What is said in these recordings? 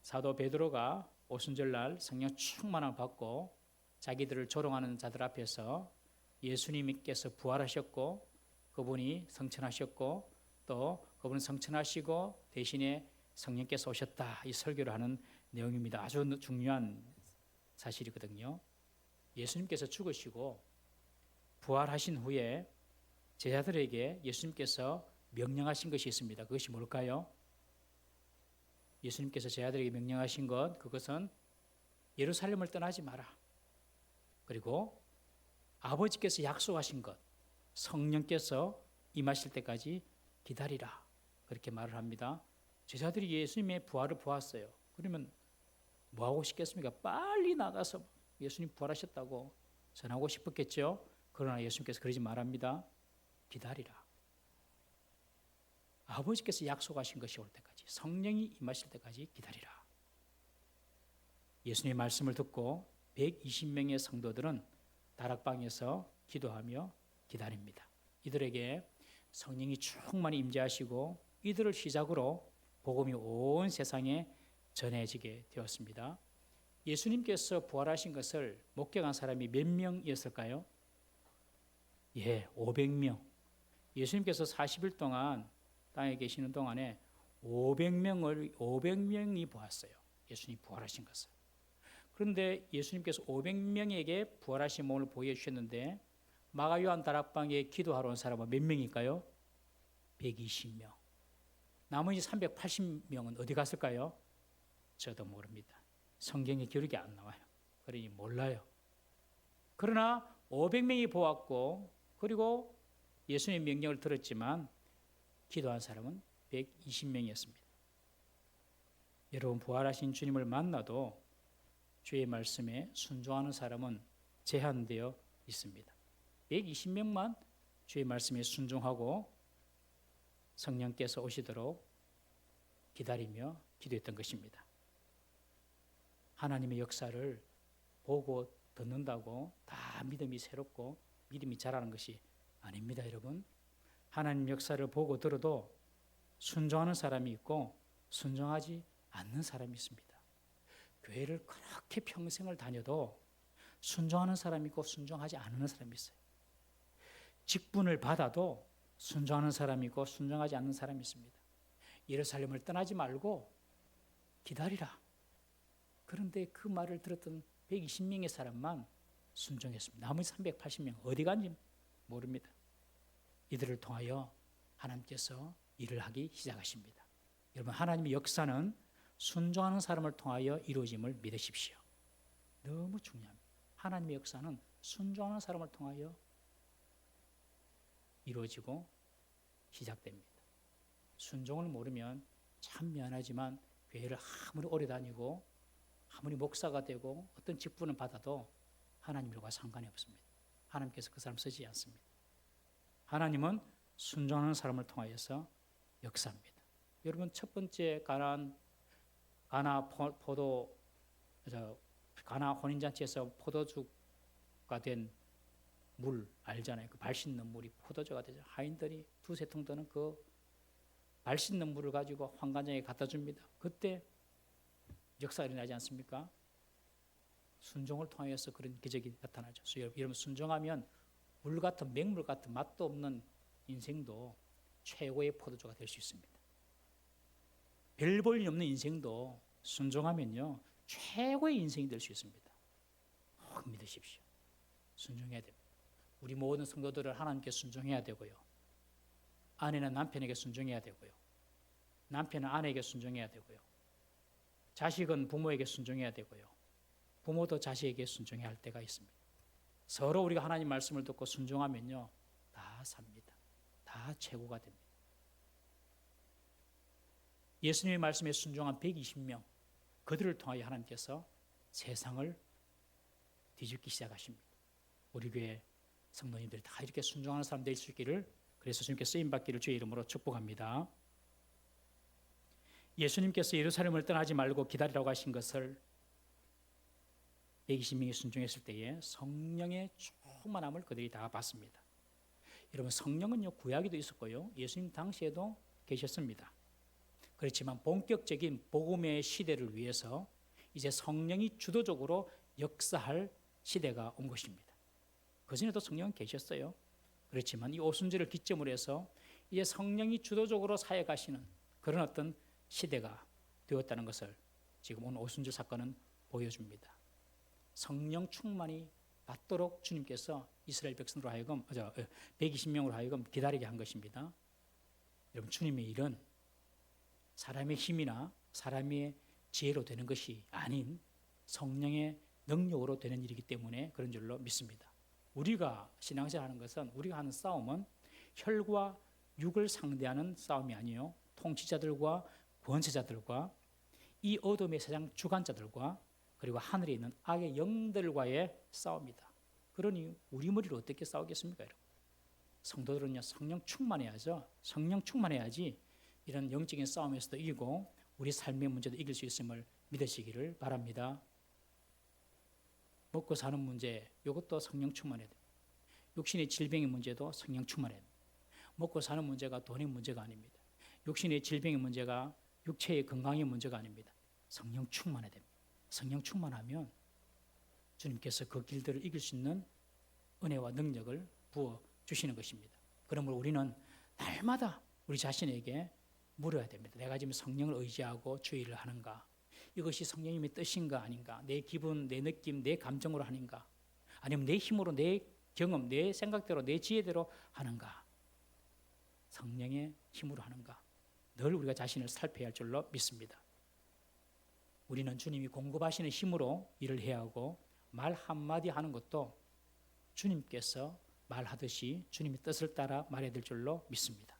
사도 베드로가 오순절날 성령 충만함을 받고 자기들을 조롱하는 자들 앞에서 예수님께서 부활하셨고 그분이 성천하셨고 또 그분은 성천하시고 대신에 성령께서 오셨다 이 설교를 하는 내용입니다. 아주 중요한 사실이거든요. 예수님께서 죽으시고 부활하신 후에 제자들에게 예수님께서 명령하신 것이 있습니다. 그것이 뭘까요? 예수님께서 제자들에게 명령하신 것, 그것은 예루살렘을 떠나지 마라. 그리고 아버지께서 약속하신 것, 성령께서 임하실 때까지 기다리라. 그렇게 말을 합니다. 제자들이 예수님의 부활을 보았어요. 그러면 뭐 하고 싶겠습니까? 빨리 나가서 예수님 부활하셨다고 전하고 싶었겠죠. 그러나 예수님께서 그러지 말합니다. 기다리라. 아버지께서 약속하신 것이 올 때까지, 성령이 임하실 때까지 기다리라. 예수님의 말씀을 듣고 120명의 성도들은 다락방에서 기도하며 기다립니다. 이들에게 성령이 충만히 임재하시고 이들을 시작으로 복음이 온 세상에 전해지게 되었습니다. 예수님께서 부활하신 것을 목격한 사람이 몇 명이었을까요? 500명. 예수님께서 40일 동안 땅에 계시는 동안에 500명이 보았어요. 예수님이 부활하신 것을. 그런데 예수님께서 500명에게 부활하신 몸을 보여주셨는데 마가 요한 다락방에 기도하러 온 사람은 몇 명일까요? 120명. 나머지 380명은 어디 갔을까요? 저도 모릅니다. 성경에 기록이 안 나와요. 그러니 몰라요. 그러나 500명이 보았고 그리고 예수님의 명령을 들었지만 기도한 사람은 120명이었습니다. 여러분 부활하신 주님을 만나도 주의 말씀에 순종하는 사람은 제한되어 있습니다. 120명만 주의 말씀에 순종하고 성령께서 오시도록 기다리며 기도했던 것입니다. 하나님의 역사를 보고 듣는다고 다 믿음이 새롭고 믿음이 자라는 것이 아닙니다, 여러분. 하나님 역사를 보고 들어도 순종하는 사람이 있고 순종하지 않는 사람이 있습니다. 교회를 그렇게 평생을 다녀도 순종하는 사람이 있고 순종하지 않는 사람이 있어요. 직분을 받아도 순종하는 사람이 있고 순종하지 않는 사람이 있습니다. 예루살렘을 떠나지 말고 기다리라. 그런데 그 말을 들었던 120명의 사람만 순종했습니다. 나머지 380명 어디 간지 모릅니다. 이들을 통하여 하나님께서 일을 하기 시작하십니다. 여러분 하나님의 역사는 순종하는 사람을 통하여 이루어짐을 믿으십시오. 너무 중요합니다. 하나님의 역사는 순종하는 사람을 통하여 이루어지고 시작됩니다. 순종을 모르면 참 미안하지만 교회를 아무리 오래 다니고 아무리 목사가 되고 어떤 직분을 받아도 하나님과 상관이 없습니다. 하나님께서 그 사람 쓰지 않습니다. 하나님은 순종하는 사람을 통하여서 역사합니다. 여러분 첫 번째 가나 혼인잔치에서 포도주가 된 물 알잖아요. 그 발 씻는 물이 포도주가 되죠. 하인들이 두세 통 드는 그 발 씻는 물을 가지고 환관장에 갖다 줍니다. 그때 역사가 일어나지 않습니까? 순종을 통해서 그런 기적이 나타나죠. 여러분 순종하면 물 같은 맹물 같은 맛도 없는 인생도 최고의 포도주가 될 수 있습니다. 별 볼 일 없는 인생도 순종하면요 최고의 인생이 될 수 있습니다. 꼭 믿으십시오. 순종해야 됩니다. 우리 모든 성도들은 하나님께 순종해야 되고요. 아내는 남편에게 순종해야 되고요. 남편은 아내에게 순종해야 되고요. 자식은 부모에게 순종해야 되고요. 부모도 자식에게 순종해야 할 때가 있습니다. 서로 우리가 하나님 말씀을 듣고 순종하면요 다 삽니다. 다 최고가 됩니다. 예수님의 말씀에 순종한 120명 그들을 통하여 하나님께서 세상을 뒤집기 시작하십니다. 우리 교회 성도님들이 다 이렇게 순종하는 사람 될 수 있기를 그래서 주님께 쓰임받기를 주의 이름으로 축복합니다. 예수님께서 예루살렘을 떠나지 말고 기다리라고 하신 것을 120명이 순종했을 때에 성령의 충만함을 그들이 다 받습니다. 여러분 성령은요 구약에도 있었고요 예수님 당시에도 계셨습니다. 그렇지만 본격적인 복음의 시대를 위해서 이제 성령이 주도적으로 역사할 시대가 온 것입니다. 그전에도 성령은 계셨어요. 그렇지만 이 오순절을 기점으로 해서 이제 성령이 주도적으로 사역하시는 그런 어떤 시대가 되었다는 것을 지금 오늘 오순절 사건은 보여줍니다. 성령 충만이 받도록 주님께서 이스라엘 백성으로 하여금 120명으로 하여금 기다리게 한 것입니다. 여러분, 주님의 일은 사람의 힘이나 사람의 지혜로 되는 것이 아닌 성령의 능력으로 되는 일이기 때문에 그런 줄로 믿습니다. 우리가 신앙생활하는 것은, 우리가 하는 싸움은 혈과 육을 상대하는 싸움이 아니에요. 통치자들과 권세자들과 이 어둠의 세상 주관자들과 그리고 하늘에 있는 악의 영들과의 싸움이다. 그러니 우리 머리로 어떻게 싸우겠습니까, 여러분? 성도들은요, 성령 충만해야죠. 성령 충만해야지 이런 영적인 싸움에서도 이기고 우리 삶의 문제도 이길 수 있음을 믿으시기를 바랍니다. 먹고 사는 문제, 이것도 성령 충만해야 됩니다. 육신의 질병의 문제도 성령 충만해야 됩니다. 먹고 사는 문제가 돈의 문제가 아닙니다. 육신의 질병의 문제가 육체의 건강의 문제가 아닙니다. 성령 충만해야 됩니다. 성령 충만하면 주님께서 그 길들을 이길 수 있는 은혜와 능력을 부어주시는 것입니다. 그러므로 우리는 날마다 우리 자신에게 물어야 됩니다. 내가 지금 성령을 의지하고 주의를 하는가? 이것이 성령님의 뜻인가 아닌가? 내 기분, 내 느낌, 내 감정으로 하는가? 아니면 내 힘으로, 내 경험, 내 생각대로, 내 지혜대로 하는가? 성령의 힘으로 하는가? 늘 우리가 자신을 살펴야 할 줄로 믿습니다. 우리는 주님이 공급하시는 힘으로 일을 해야 하고 말 한마디 하는 것도 주님께서 말하듯이 주님의 뜻을 따라 말해야 될 줄로 믿습니다.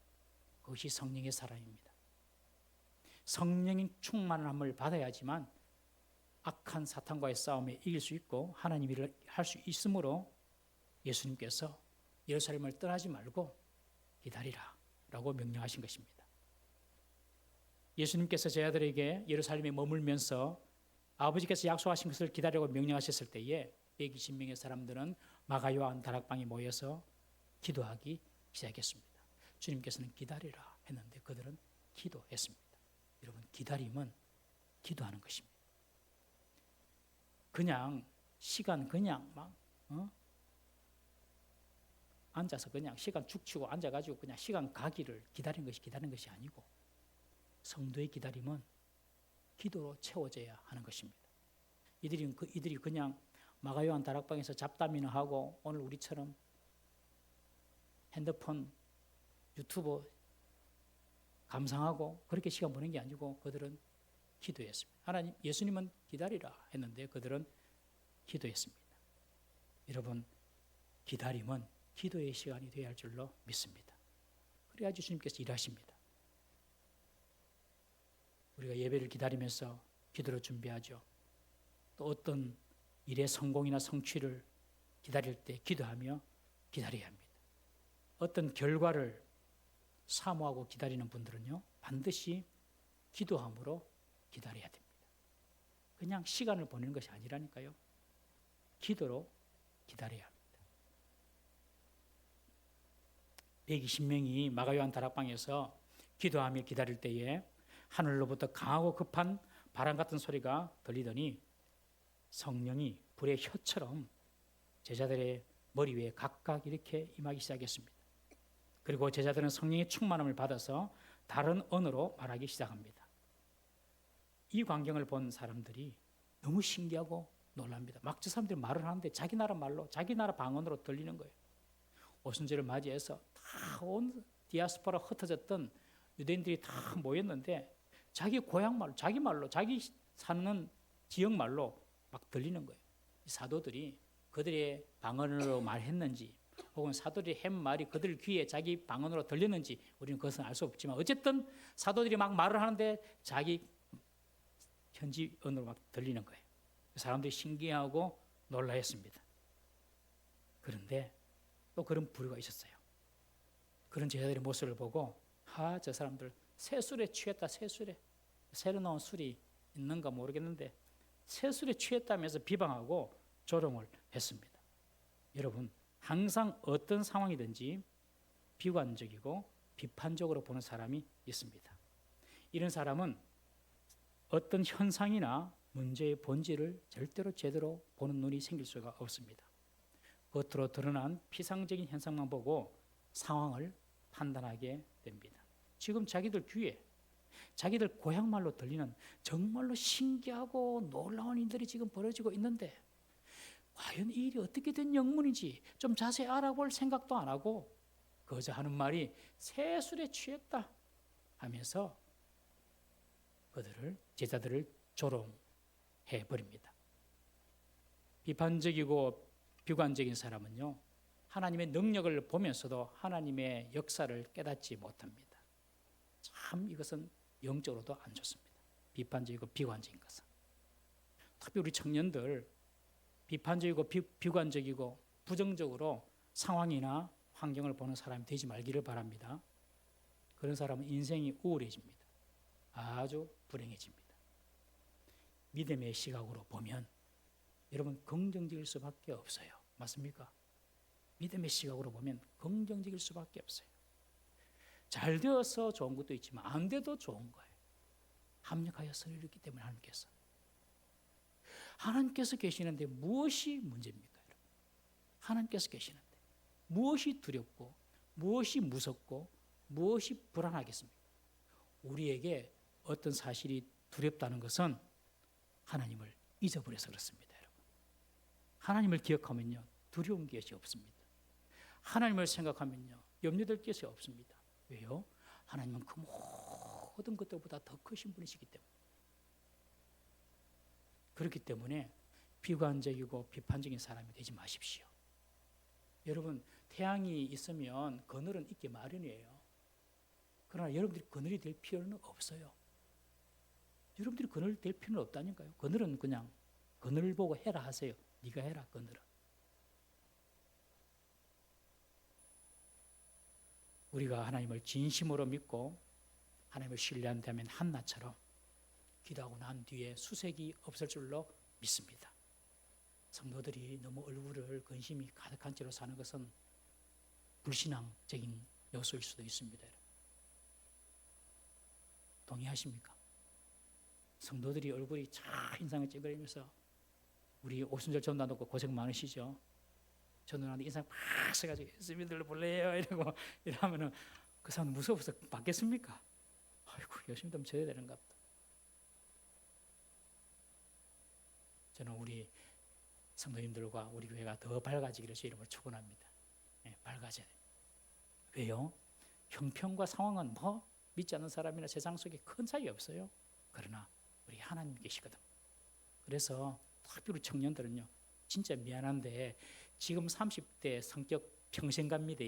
그것이 성령의 사랑입니다. 성령의 충만함을 받아야지만 악한 사탄과의 싸움에 이길 수 있고 하나님 일을 할 수 있으므로 예수님께서 예루살렘을 떠나지 말고 기다리라 라고 명령하신 것입니다. 예수님께서 제자들에게 예루살렘에 머물면서 아버지께서 약속하신 것을 기다리라고 명령하셨을 때에 120명의 사람들은 마가 요한 다락방에 모여서 기도하기 시작했습니다. 주님께서는 기다리라 했는데 그들은 기도했습니다. 여러분, 기다림은 기도하는 것입니다. 그냥 시간 그냥 막 앉아서 그냥 시간 죽치고 앉아가지고 그냥 시간 가기를 기다리는 것이 아니고 성도의 기다림은 기도로 채워져야 하는 것입니다. 이들이 그냥 마가 요한 다락방에서 잡담이나 하고 오늘 우리처럼 핸드폰, 유튜브 감상하고 그렇게 시간 보낸 게 아니고 그들은 기도했습니다. 하나님, 예수님은 기다리라 했는데 그들은 기도했습니다. 여러분, 기다림은 기도의 시간이 되어야 할 줄로 믿습니다. 그래야지 주님께서 일하십니다. 우리가 예배를 기다리면서 기도를 준비하죠. 또 어떤 일의 성공이나 성취를 기다릴 때 기도하며 기다려야 합니다. 어떤 결과를 사모하고 기다리는 분들은요, 반드시 기도함으로 기다려야 됩니다. 그냥 시간을 보내는 것이 아니라니까요. 기도로 기다려야 합니다. 120명이 마가 요한 다락방에서 기도하며 기다릴 때에 하늘로부터 강하고 급한 바람 같은 소리가 들리더니 성령이 불의 혀처럼 제자들의 머리 위에 각각 이렇게 임하기 시작했습니다. 그리고 제자들은 성령의 충만함을 받아서 다른 언어로 말하기 시작합니다. 이 광경을 본 사람들이 너무 신기하고 놀랍니다. 막 저 사람들이 말을 하는데 자기 나라 말로, 자기 나라 방언으로 들리는 거예요. 오순절을 맞이해서 다 온 디아스포라 흩어졌던 유대인들이 다 모였는데 자기 고향 말로, 자기 말로, 자기 사는 지역 말로 막 들리는 거예요. 사도들이 그들의 방언으로 말했는지 혹은 사도들의 한 말이 그들 귀에 자기 방언으로 들렸는지 우리는 그것은 알 수 없지만 어쨌든 사도들이 막 말을 하는데 자기 현지 언어로 막 들리는 거예요. 사람들이 신기하고 놀라했습니다. 그런데 또 그런 부류가 있었어요. 그런 제자들의 모습을 보고 저 사람들 새술에 취했다. 새술에 새로 나온 술이 있는가 모르겠는데 새술에 취했다면서 비방하고 조롱을 했습니다. 여러분, 항상 어떤 상황이든지 비관적이고 비판적으로 보는 사람이 있습니다. 이런 사람은 어떤 현상이나 문제의 본질을 절대로 제대로 보는 눈이 생길 수가 없습니다. 겉으로 드러난 피상적인 현상만 보고 상황을 판단하게 됩니다. 지금 자기들 귀에, 자기들 고향말로 들리는 정말로 신기하고 놀라운 일들이 지금 벌어지고 있는데 과연 이 일이 어떻게 된 영문인지 좀 자세히 알아볼 생각도 안 하고 그저 하는 말이 세술에 취했다 하면서 그들을, 제자들을 조롱해 버립니다. 비판적이고 비관적인 사람은요, 하나님의 능력을 보면서도 하나님의 역사를 깨닫지 못합니다. 참 이것은 영적으로도 안 좋습니다. 비판적이고 비관적인 것은. 특히 우리 청년들 비판적이고 비관적이고 부정적으로 상황이나 환경을 보는 사람이 되지 말기를 바랍니다. 그런 사람은 인생이 우울해집니다. 아주 불행해집니다. 믿음의 시각으로 보면 여러분 긍정적일 수밖에 없어요. 맞습니까? 믿음의 시각으로 보면 긍정적일 수밖에 없어요. 잘 되어서 좋은 것도 있지만 안 돼도 좋은 거예요. 합력하여 선을 이루기 때문에 하나님께서 계시는데 무엇이 문제입니까? 여러분? 하나님께서 계시는데 무엇이 두렵고 무엇이 무섭고 무엇이 불안하겠습니까? 우리에게 어떤 사실이 두렵다는 것은 하나님을 잊어버려서 그렇습니다. 여러분. 하나님을 기억하면요 두려운 것이 없습니다. 하나님을 생각하면요 염려될 것이 없습니다. 왜요? 하나님은 그 모든 것들보다 더 크신 분이시기 때문에. 그렇기 때문에 비관적이고 비판적인 사람이 되지 마십시오. 여러분 태양이 있으면 그늘은 있기 마련이에요. 그러나 여러분들이 그늘이 될 필요는 없어요. 여러분들이 그늘 될 필요는 없다니까요. 그늘은 그냥 그늘 보고 해라 하세요. 네가 해라 그늘은. 우리가 하나님을 진심으로 믿고 하나님을 신뢰한다면 한나처럼 기도하고 난 뒤에 수색이 없을 줄로 믿습니다. 성도들이 너무 얼굴을 근심이 가득한 채로 사는 것은 불신앙적인 요소일 수도 있습니다. 동의하십니까? 성도들이 얼굴이 참 인상을 찌그리면서 우리 오순절 전도 고생 많으시죠? 전도하는데 인상 팍 써가지고 예수님들 볼래요? 이러면은 그 사람 무서워서 받겠습니까? 아이고 열심히 좀 져야 되는가 보다. 저는 우리 성도님들과 우리 교회가 더 밝아지기를 주 이름으로 축원합니다. 네, 밝아져야 돼요. 왜요? 형편과 상황은 뭐 믿지 않는 사람이나 세상 속에 큰 차이 없어요. 그러나 우리 하나님 계시거든. 그래서 특별히 청년들은요 진짜 미안한데 지금 30대 성격 평생 갑니다.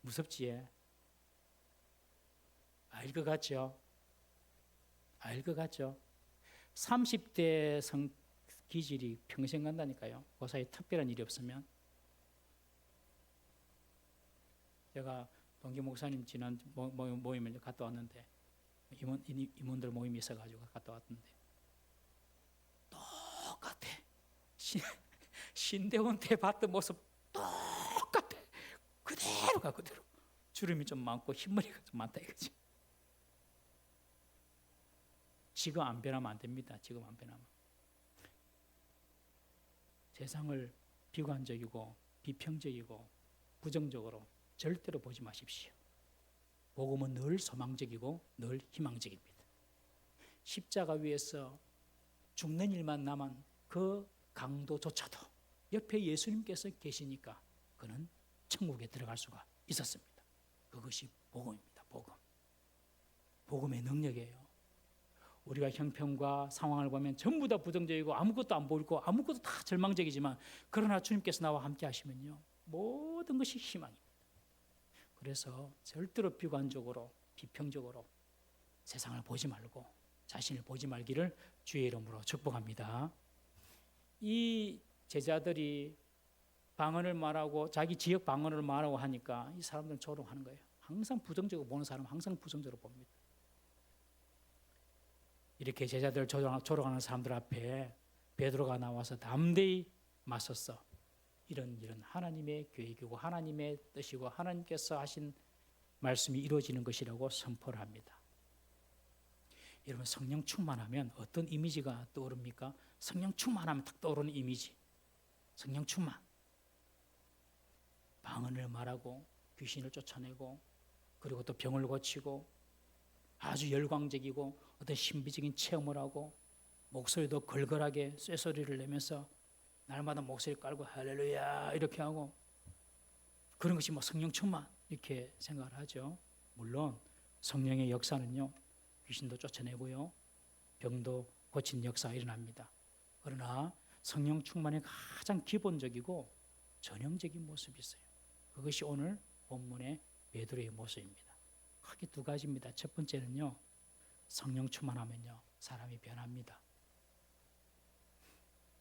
무섭지? 알 것 같죠? 알 것 같죠? 30대 기질이 평생 간다니까요. 그 사이에 특별한 일이 없으면. 제가 동기 목사님 지난 모임을 갔다 왔는데 임원들 모임이 있어가지고 갔다 왔는데 똑같아. 신대원 때 봤던 모습 똑같아. 그대로가 그대로. 주름이 좀 많고 흰머리가 좀 많다 이거지. 지금 안 변하면 안 됩니다. 지금 안 변하면. 세상을 비관적이고 비평적이고 부정적으로 절대로 보지 마십시오. 복음은 늘 소망적이고 늘 희망적입니다. 십자가 위에서 죽는 일만 남은 그 강도조차도 옆에 예수님께서 계시니까 그는 천국에 들어갈 수가 있었습니다. 그것이 복음입니다. 복음. 복음의 능력이에요. 우리가 형편과 상황을 보면 전부 다 부정적이고 아무것도 안 보이고 아무것도 다 절망적이지만 그러나 주님께서 나와 함께 하시면요 모든 것이 희망입니다. 그래서 절대로 비관적으로 비평적으로 세상을 보지 말고 자신을 보지 말기를 주의 이름으로 축복합니다. 이 제자들이 방언을 말하고 자기 지역 방언을 말하고 하니까 이 사람들은 조롱하는 거예요. 항상 부정적으로 보는 사람은 항상 부정적으로 봅니다. 이렇게 제자들 조롱하는 사람들 앞에 베드로가 나와서 담대히 맞섰어. 이런 하나님의 계획이고 하나님의 뜻이고 하나님께서 하신 말씀이 이루어지는 것이라고 선포를 합니다. 여러분 성령 충만하면 어떤 이미지가 떠오릅니까? 성령 충만하면 딱 떠오르는 이미지. 성령 충만. 방언을 말하고 귀신을 쫓아내고 그리고 또 병을 고치고 아주 열광적이고 어떤 신비적인 체험을 하고 목소리도 걸걸하게 쇠소리를 내면서 날마다 목소리 깔고 할렐루야 이렇게 하고 그런 것이 뭐 성령 충만 이렇게 생각을 하죠. 물론 성령의 역사는요. 귀신도 쫓아내고요. 병도 고친 역사가 일어납니다. 그러나 성령 충만의 가장 기본적이고 전형적인 모습이 있어요. 그것이 오늘 본문의 베드로의 모습입니다. 크게 두 가지입니다. 첫 번째는요. 성령 충만하면요. 사람이 변합니다.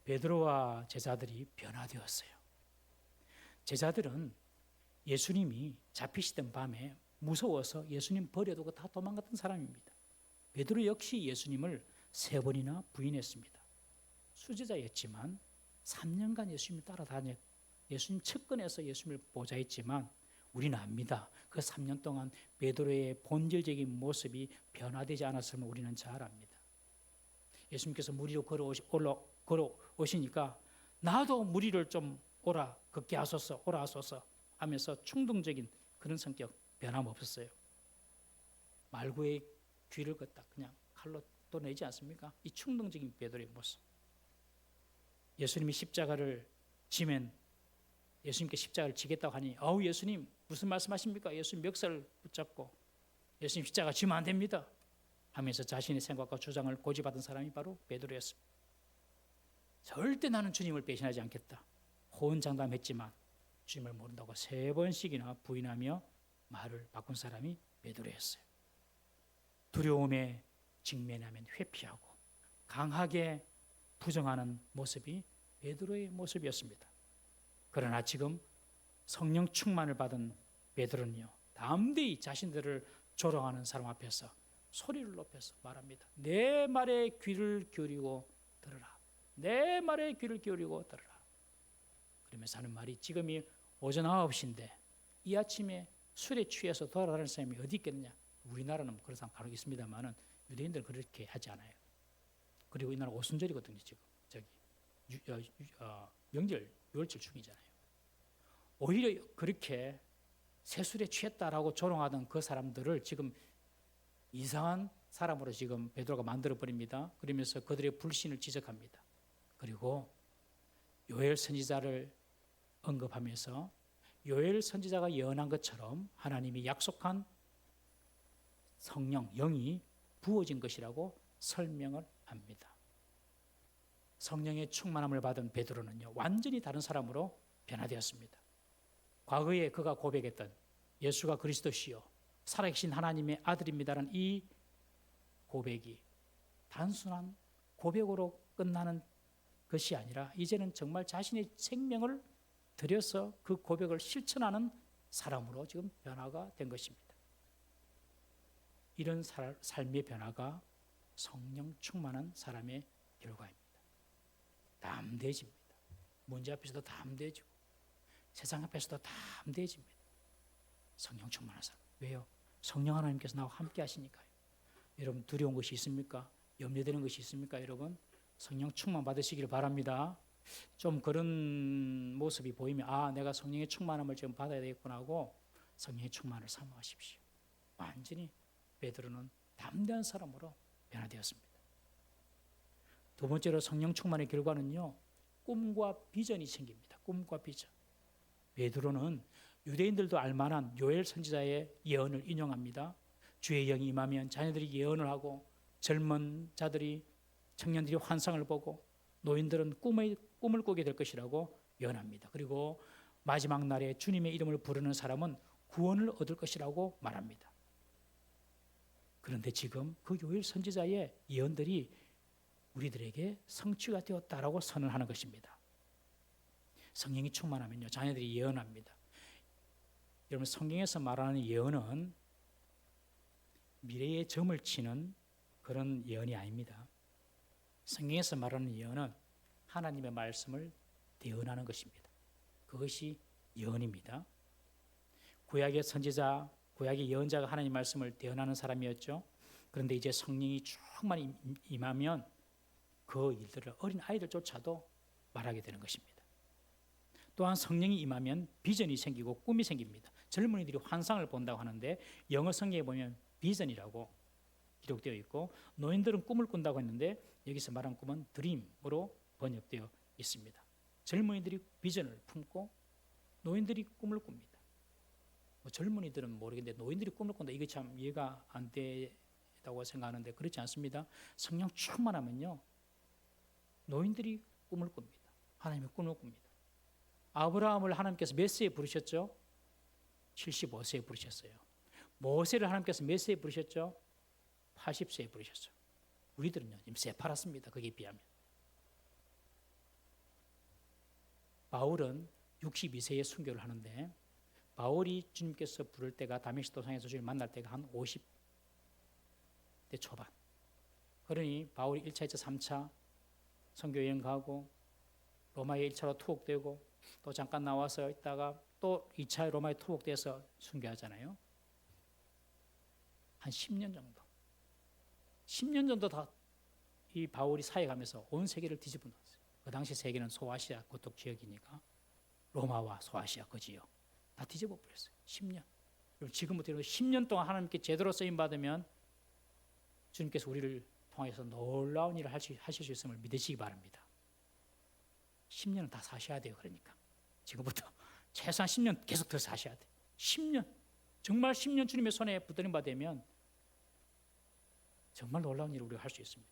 베드로와 제자들이 변화되었어요. 제자들은 예수님이 잡히시던 밤에 무서워서 예수님 버려두고 다 도망갔던 사람입니다. 베드로 역시 예수님을 3번이나 부인했습니다. 수제자였지만 3년간 예수님을 따라다녔 예수님 측근에서 예수님을 보좌했지만 우리는 압니다. 그 3년 동안 베드로의 본질적인 모습이 변화되지 않았음을 우리는 잘 압니다. 예수님께서 물 위로 걸어오시니까 나도 물 위를 좀 걷게 하소서 오라 하소서 하면서 충동적인 그런 성격 변함없었어요. 말구의 귀를 걷다 그냥 칼로 또 내지 않습니까? 이 충동적인 베드로의 모습. 예수님이 십자가를 지면 예수님께 십자가를 지겠다고 하니 아우 예수님 무슨 말씀하십니까? 예수님 멱살을 붙잡고 예수님 십자가 지면 안 됩니다 하면서 자신의 생각과 주장을 고집하던 사람이 바로 베드로였습니다. 절대 나는 주님을 배신하지 않겠다. 호언장담했지만 주님을 모른다고 3번씩이나 부인하며 말을 바꾼 사람이 베드로였어요. 두려움에 직면하면 회피하고 강하게 부정하는 모습이 베드로의 모습이었습니다. 그러나 지금 성령 충만을 받은 베드로는요. 담대히 자신들을 조롱하는 사람 앞에서 소리를 높여서 말합니다. 내 말에 귀를 기울이고 들으라. 내 말에 귀를 기울이고 들으라. 그러면서 하는 말이 지금이 오전 9시인데 이 아침에 술에 취해서 돌아다니는 사람이 어디 있겠느냐. 우리나라는 그런 사람 간혹 있습니다만은 유대인들은 그렇게 하지 않아요. 그리고 이 나라 오순절이거든요. 지금 명절 6월절 중이잖아요. 오히려 그렇게 새술에 취했다라고 조롱하던 그 사람들을 지금 이상한 사람으로 지금 베드로가 만들어 버립니다. 그러면서 그들의 불신을 지적합니다. 그리고 요엘 선지자를 언급하면서 요엘 선지자가 예언한 것처럼 하나님이 약속한 성령, 영이 부어진 것이라고 설명을 합니다. 성령의 충만함을 받은 베드로는요, 완전히 다른 사람으로 변화되었습니다. 과거에 그가 고백했던 예수가 그리스도시요 살아계신 하나님의 아들입니다라는 이 고백이 단순한 고백으로 끝나는 것이 아니라 이제는 정말 자신의 생명을 들여서 그 고백을 실천하는 사람으로 지금 변화가 된 것입니다. 이런 삶의 변화가 성령 충만한 사람의 결과입니다. 담대해집니다. 문제 앞에서도 담대해지고 세상 앞에서도 담대해집니다. 성령 충만한 사람. 왜요? 성령 하나님께서 나와 함께 하시니까요. 여러분 두려운 것이 있습니까? 염려되는 것이 있습니까? 여러분 성령 충만 받으시기를 바랍니다. 좀 그런 모습이 보이면 내가 성령의 충만함을 지금 받아야 되겠구나 하고 성령의 충만을 사모하십시오. 완전히 베드로는 담대한 사람으로 변화되었습니다. 두 번째로 성령 충만의 결과는요. 꿈과 비전이 생깁니다. 꿈과 비전. 베드로는 유대인들도 알만한 요엘 선지자의 예언을 인용합니다. 주의 영이 임하면 자녀들이 예언을 하고 젊은 자들이 청년들이 환상을 보고 노인들은 꿈을 꾸게 될 것이라고 예언합니다. 그리고 마지막 날에 주님의 이름을 부르는 사람은 구원을 얻을 것이라고 말합니다. 그런데 지금 그 요엘 선지자의 예언들이 우리들에게 성취가 되었다라고 선언하는 것입니다. 성령이 충만하면요 자녀들이 예언합니다. 여러분 성경에서 말하는 예언은 미래에 점을 치는 그런 예언이 아닙니다. 성경에서 말하는 예언은 하나님의 말씀을 대언하는 것입니다. 그것이 예언입니다. 구약의 선지자, 구약의 예언자가 하나님의 말씀을 대언하는 사람이었죠. 그런데 이제 성령이 충만히 임하면 그 일들을 어린 아이들조차도 말하게 되는 것입니다. 또한 성령이 임하면 비전이 생기고 꿈이 생깁니다. 젊은이들이 환상을 본다고 하는데 영어 성경에 보면 비전이라고 기록되어 있고, 노인들은 꿈을 꾼다고 했는데 여기서 말한 꿈은 드림으로 번역되어 있습니다. 젊은이들이 비전을 품고 노인들이 꿈을 꿉니다. 젊은이들은 모르겠는데 노인들이 꿈을 꾼다, 이게 참 이해가 안 된다고 생각하는데 그렇지 않습니다. 성령 충만하면요, 노인들이 꿈을 꿉니다. 하나님의 꿈을 꿉니다. 아브라함을 하나님께서 몇 세에 부르셨죠? 75세에 부르셨어요. 모세를 하나님께서 몇 세에 부르셨죠? 80세에 부르셨죠. 우리들은요, 지금 새파랗습니다. 거기에 비하면. 바울은 62세에 순교를 하는데, 바울이 주님께서 부를 때가 다메섹 도상에서 주님을 만날 때가 한 50대 초반. 그러니 바울이 1차, 2차, 3차 선교 여행 가고 로마에 1차로 투옥되고 또 잠깐 나와서 있다가 또 2차 로마에 투옥돼서 순교하잖아요. 한 10년 정도. 10년 정도 다 이 바울이 사역하면서 온 세계를 뒤집어 놨어요. 그 당시 세계는 소아시아 그쪽 지역이니까 로마와 소아시아 그 지역 다 뒤집어 버렸어요. 10년. 그럼 지금부터 10년 동안 하나님께 제대로 쓰임 받으면 주님께서 우리를 통해서 놀라운 일을 하실 수 있음을 믿으시기 바랍니다. 10년은 다 사셔야 돼요. 그러니까 지금부터 최소한 10년 계속 더 사셔야 돼요. 10년. 정말 10년 주님의 손에 붙들림 받으면 정말 놀라운 일을 우리가 할 수 있습니다.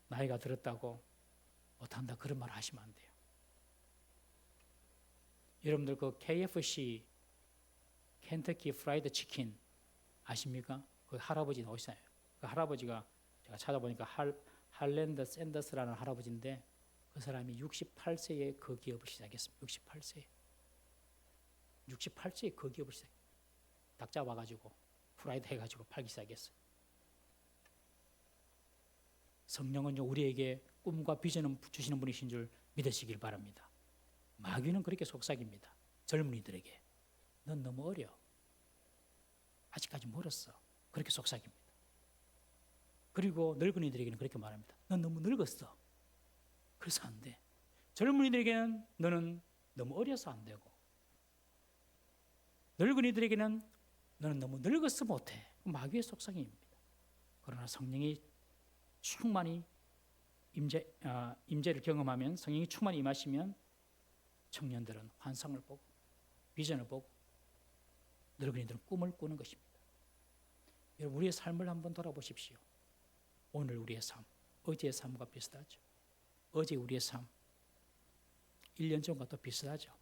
나이가 들었다고 못한다 그런 말 하시면 안 돼요. 여러분들 그 KFC 켄터키 프라이드 치킨 아십니까? 그 할아버지 오시나요? 그 할아버지가 제가 찾아보니까 할랜드 샌더스라는 할아버지인데 그 사람이 68세에 그 기업을 시작했습니다. 68세에 그 기업을 시작했어요. 닭 잡아가지고 프라이드 해가지고 팔기 시작했어요. 성령은요, 우리에게 꿈과 비전을 주시는 분이신 줄 믿으시길 바랍니다. 마귀는 그렇게 속삭입니다. 젊은이들에게 넌 너무 어려, 아직까지 멀었어, 그렇게 속삭입니다. 그리고 늙은이들에게는 그렇게 말합니다. 넌 너무 늙었어, 그래서 안 돼. 젊은이들에게는 너는 너무 어려서 안 되고, 늙은이들에게는 너는 너무 늙어서 못해. 마귀의 속삭임입니다. 그러나 성령이 충만히 임재를 경험하면, 성령이 충만히 임하시면 청년들은 환상을 보고 비전을 보고 늙은이들은 꿈을 꾸는 것입니다. 여러분, 우리의 삶을 한번 돌아보십시오. 오늘 우리의 삶, 어제의 삶과 비슷하죠. 어제 우리의 삶 1년 전과 또 비슷하죠.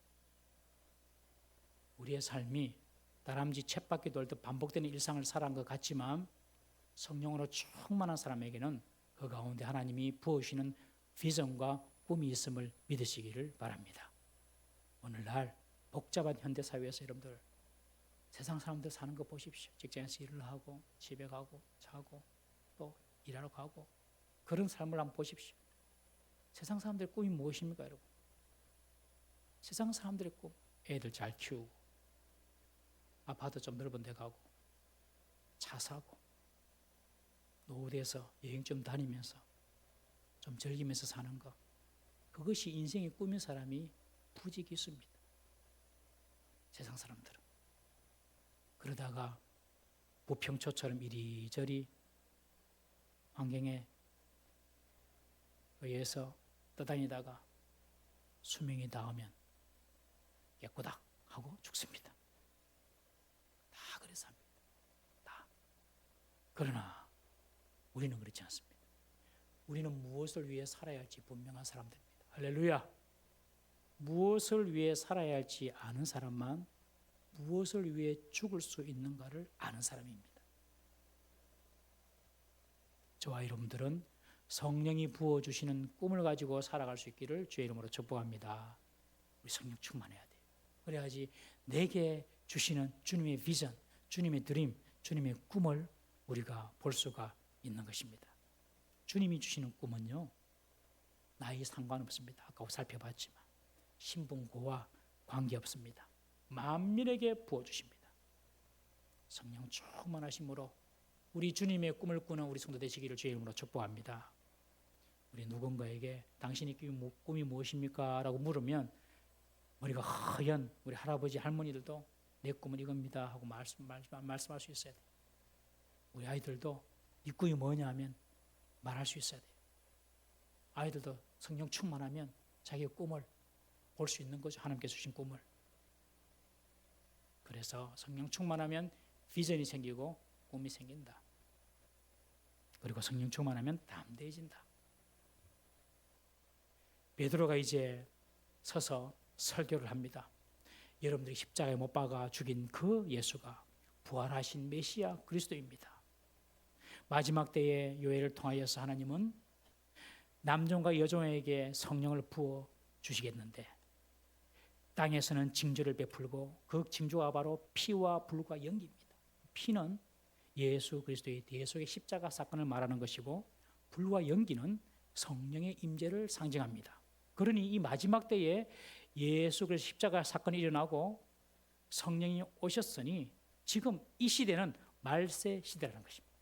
우리의 삶이 다람쥐 쳇바퀴 돌듯 반복되는 일상을 살아간 것 같지만 성령으로 충만한 사람에게는 그 가운데 하나님이 부어주시는 비전과 꿈이 있음을 믿으시기를 바랍니다. 오늘날 복잡한 현대사회에서 여러분들 세상 사람들 사는 거 보십시오. 직장에서 일을 하고 집에 가고 자고 또 일하러 가고 그런 삶을 한번 보십시오. 세상 사람들의 꿈이 무엇입니까, 여러분? 세상 사람들의 꿈, 애들 잘 키우고 아파트 좀 넓은 데 가고 차 사고 노후돼서 여행 좀 다니면서 좀 즐기면서 사는 것, 그것이 인생의 꿈인 사람이 부지기 있습니다. 세상 사람들은. 그러다가 부평초처럼 이리저리 환경에 의해서 떠다니다가 수명이 닿으면 깨꼬닥 하고 죽습니다. 다 그래서 합니다. 다. 그러나 우리는 그렇지 않습니다. 우리는 무엇을 위해 살아야 할지 분명한 사람들입니다. 할렐루야. 무엇을 위해 살아야 할지 아는 사람만 무엇을 위해 죽을 수 있는가를 아는 사람입니다. 저와 여러분들은 성령이 부어주시는 꿈을 가지고 살아갈 수 있기를 주의 이름으로 축복합니다. 우리 성령 충만해야 돼요. 그래야지 내게 주시는 주님의 비전, 주님의 드림, 주님의 꿈을 우리가 볼 수가 있는 것입니다. 주님이 주시는 꿈은요, 나이 상관없습니다. 아까 살펴봤지만 신분고와 관계없습니다. 만민에게 부어주십니다. 성령 충만하심으로 우리 주님의 꿈을 꾸는 우리 성도 되시기를 주의 이름으로 축복합니다. 우리 누군가에게 당신의 꿈이 무엇입니까? 라고 물으면 머리가 하얀 우리 할아버지 할머니들도 내 꿈은 이겁니다 하고 말씀할 수 있어야 돼요. 우리 아이들도 네 꿈이 뭐냐 하면 말할 수 있어야 돼요. 아이들도 성령 충만하면 자기의 꿈을 볼 수 있는 거죠. 하나님께서 주신 꿈을. 그래서 성령 충만하면 비전이 생기고 꿈이 생긴다. 그리고 성령 충만하면 담대해진다. 베드로가 이제 서서 설교를 합니다. 여러분들이 십자가에 못 박아 죽인 그 예수가 부활하신 메시아 그리스도입니다. 마지막 때의 요회를 통하여서 하나님은 남종과 여종에게 성령을 부어 주시겠는데 땅에서는 징조를 베풀고 그 징조가 바로 피와 불과 연기입니다. 피는 예수 그리스도의 대속의 십자가 사건을 말하는 것이고 불과 연기는 성령의 임재를 상징합니다. 그러니 이 마지막 때에 예수 그리스도 십자가 사건이 일어나고 성령이 오셨으니 지금 이 시대는 말세 시대라는 것입니다.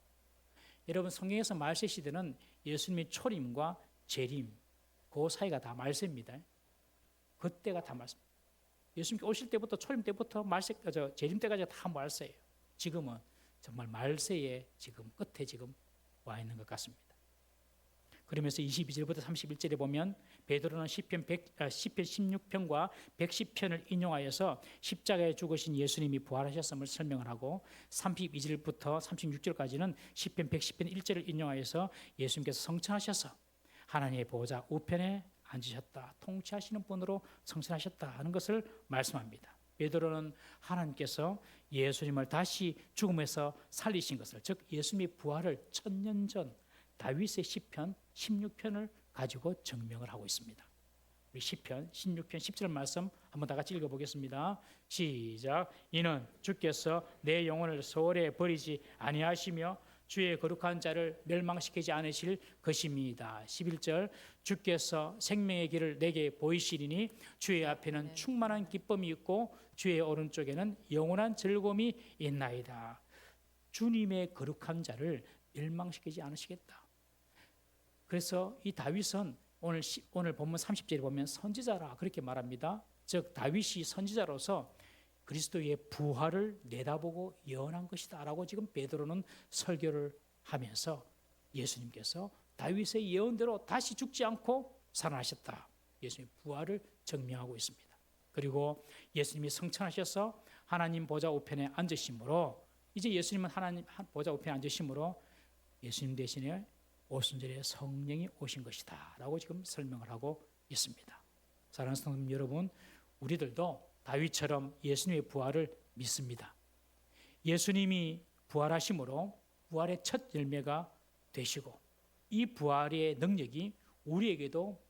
여러분 성경에서 말세 시대는 예수님의 초림과 재림 그 사이가 다 말세입니다. 그때가 다 말세. 예수님께 오실 때부터 초림 때부터 재림 때까지 다 말세예요. 지금은 정말 말세의 지금 끝에 지금 와 있는 것 같습니다. 그러면서 22절부터 31절에 보면 베드로는 시편 16편과 110편을 인용하여서 십자가에 죽으신 예수님이 부활하셨음을 설명을 하고 32절부터 36절까지는 시편 110편 1절을 인용하여서 예수님께서 성천하셔서 하나님의 보호자 우편에 앉으셨다. 통치하시는 분으로 성천하셨다 하는 것을 말씀합니다. 베드로는 하나님께서 예수님을 다시 죽음에서 살리신 것을, 즉 예수님의 부활을 1000년 전 다윗의 시편 16편을 가지고 증명을 하고 있습니다. 우리 시편 16편 10절 말씀 한번 다 같이 읽어보겠습니다. 시작. 이는 주께서 내 영혼을 소홀히 버리지 아니하시며 주의 거룩한 자를 멸망시키지 않으실 것입니다. 11절. 주께서 생명의 길을 내게 보이시리니 주의 앞에는 충만한 기쁨이 있고 주의 오른쪽에는 영원한 즐거움이 있나이다. 주님의 거룩한 자를 멸망시키지 않으시겠다. 그래서 이 다윗은 오늘 본문 30절에 보면 선지자라 그렇게 말합니다. 즉 다윗이 선지자로서 그리스도의 부활을 내다보고 예언한 것이다 라고 지금 베드로는 설교를 하면서 예수님께서 다윗의 예언대로 다시 죽지 않고 살아나셨다. 예수님의 부활을 증명하고 있습니다. 그리고 예수님이 성천하셔서 하나님 보좌 우편에 앉으심으로 이제 예수님은 하나님 보좌 우편에 앉으심으로 예수님 대신에 오순절에 성령이 오신 것이다 라고 지금 설명을 하고 있습니다. 사랑하는 성도 여러분, 우리들도 다윗처럼 예수님의 부활을 믿습니다. 예수님이 부활하심으로 부활의 첫 열매가 되시고 이 부활의 능력이 우리에게도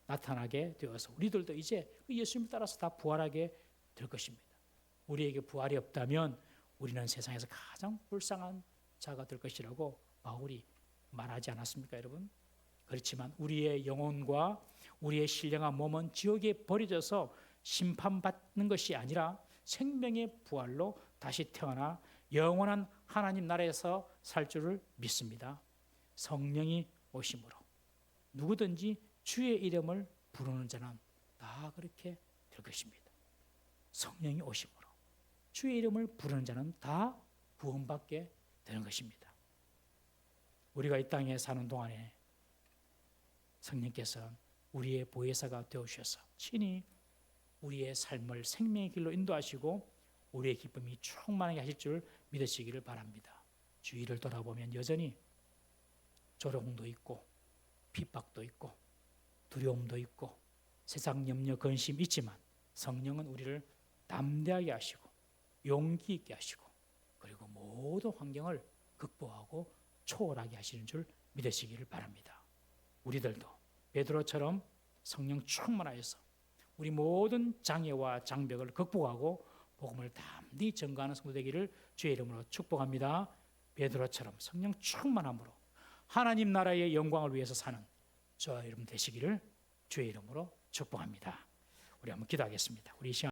나타나게 되어서 우리들도 이제 예수님을 따라서 다 부활하게 될 것입니다. 우리에게 부활이 없다면 우리는 세상에서 가장 불쌍한 자가 될 것이라고 바울이 말하지 않았습니까, 여러분? 그렇지만 우리의 영혼과 우리의 신령한 몸은 지옥에 버려져서 심판받는 것이 아니라 생명의 부활로 다시 태어나 영원한 하나님 나라에서 살 줄을 믿습니다. 성령이 오심으로 누구든지 주의 이름을 부르는 자는 다 그렇게 될 것입니다. 성령이 오심으로 주의 이름을 부르는 자는 다 구원받게 되는 것입니다. 우리가 이 땅에 사는 동안에 성령께서 우리의 보혜사가 되어주셔서 친히 우리의 삶을 생명의 길로 인도하시고 우리의 기쁨이 충만하게 하실 줄 믿으시기를 바랍니다. 주위를 돌아보면 여전히 조롱도 있고 핍박도 있고 두려움도 있고 세상 염려 근심 있지만 성령은 우리를 담대하게 하시고 용기 있게 하시고 그리고 모든 환경을 극복하고 초월하게 하시는 줄 믿으시기를 바랍니다. 우리들도 베드로처럼 성령 충만하여서 우리 모든 장애와 장벽을 극복하고 복음을 담대히 전가하는 성도 되기를 주의 이름으로 축복합니다. 베드로처럼 성령 충만함으로 하나님 나라의 영광을 위해서 사는 저와 여러분 되시기를 주의 이름으로 축복합니다. 우리 한번 기도하겠습니다. 우리 이 시간